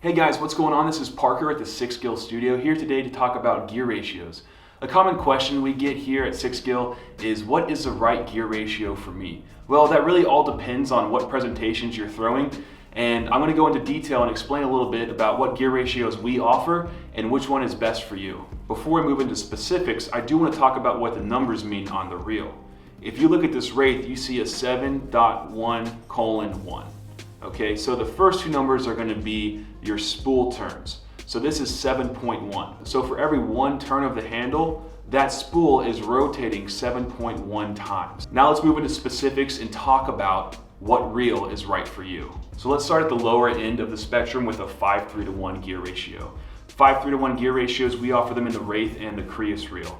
Hey guys, what's going on? This is Parker at the Sixgill studio here today to talk about gear ratios. A common question we get here at Sixgill is, what is the right gear ratio for me? Well, that really all depends on what presentations you're throwing, and I'm going to go into detail and explain a little bit about what gear ratios we offer and which one is best for you. Before we move into specifics, I do want to talk about what the numbers mean on the reel. If you look at this Wraith, you see a 7.1:1. Okay, so the first two numbers are going to be your spool turns. So this is 7.1. So for every one turn of the handle, that spool is rotating 7.1 times. Now let's move into specifics and talk about what reel is right for you. So let's start at the lower end of the spectrum with a 5:3:1 gear ratio. 5:3:1 gear ratios, we offer them in the Wraith and the Creus reel.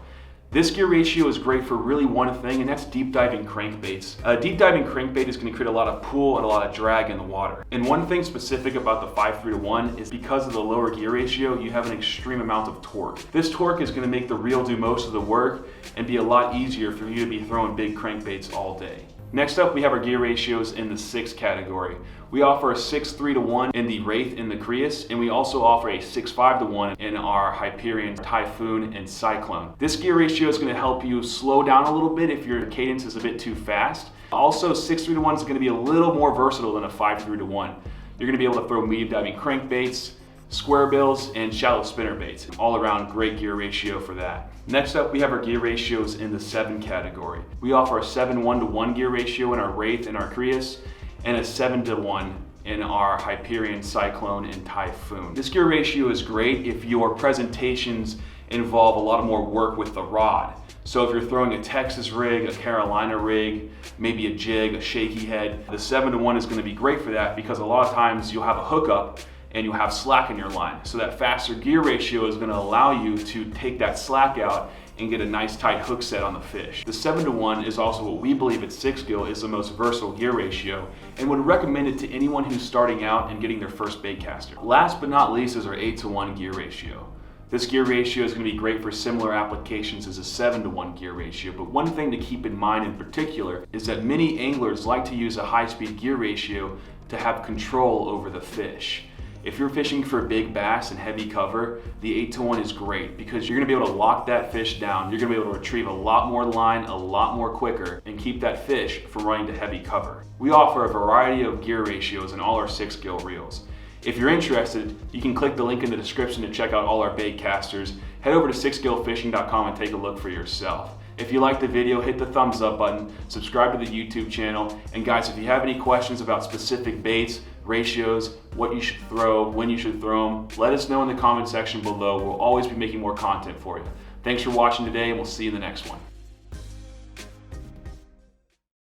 This gear ratio is great for really one thing, and that's deep diving crankbaits. A deep diving crankbait is going to create a lot of pull and a lot of drag in the water. And one thing specific about the 5:3:1 is because of the lower gear ratio, you have an extreme amount of torque. This torque is going to make the reel do most of the work and be a lot easier for you to be throwing big crankbaits all day. Next up, we have our gear ratios in the 6 category. We offer a 6:3:1 in the Wraith and the Creus, and we also offer a 6:5:1 in our Hyperion, Typhoon, and Cyclone. This gear ratio is going to help you slow down a little bit if your cadence is a bit too fast. Also, 6:3:1 is going to be a little more versatile than a 5:3:1. You're going to be able to throw medium diving crankbaits, square bills, and shallow spinner baits. All around great gear ratio for that. Next up, we have our gear ratios in the 7 category. We offer a 7:1:1 gear ratio in our Wraith and our Creus, and a 7:1 in our Hyperion, Cyclone, and Typhoon. This gear ratio is great if your presentations involve a lot more work with the rod. So if you're throwing a Texas rig, a Carolina rig, maybe a jig, a shaky head, the 7:1 is going to be great for that, because a lot of times you'll have a hookup and you have slack in your line. So that faster gear ratio is going to allow you to take that slack out and get a nice tight hook set on the fish. The 7:1 is also what we believe at Sixgill is the most versatile gear ratio, and would recommend it to anyone who's starting out and getting their first bait caster. Last but not least is our 8:1 gear ratio. This gear ratio is going to be great for similar applications as a 7:1 gear ratio, but one thing to keep in mind in particular is that many anglers like to use a high-speed gear ratio to have control over the fish. If you're fishing for big bass and heavy cover, the 8:1 is great because you're going to be able to lock that fish down. You're going to be able to retrieve a lot more line a lot more quicker and keep that fish from running to heavy cover. We offer a variety of gear ratios in all our Sixgill reels. If you're interested, you can click the link in the description to check out all our bait casters. Head over to sixgillfishing.com and take a look for yourself. If you liked the video, hit the thumbs up button, subscribe to the YouTube channel, and guys, if you have any questions about specific baits, ratios, what you should throw, when you should throw them, let us know in the comment section below. We'll always be making more content for you. Thanks for watching today, and we'll see you in the next one.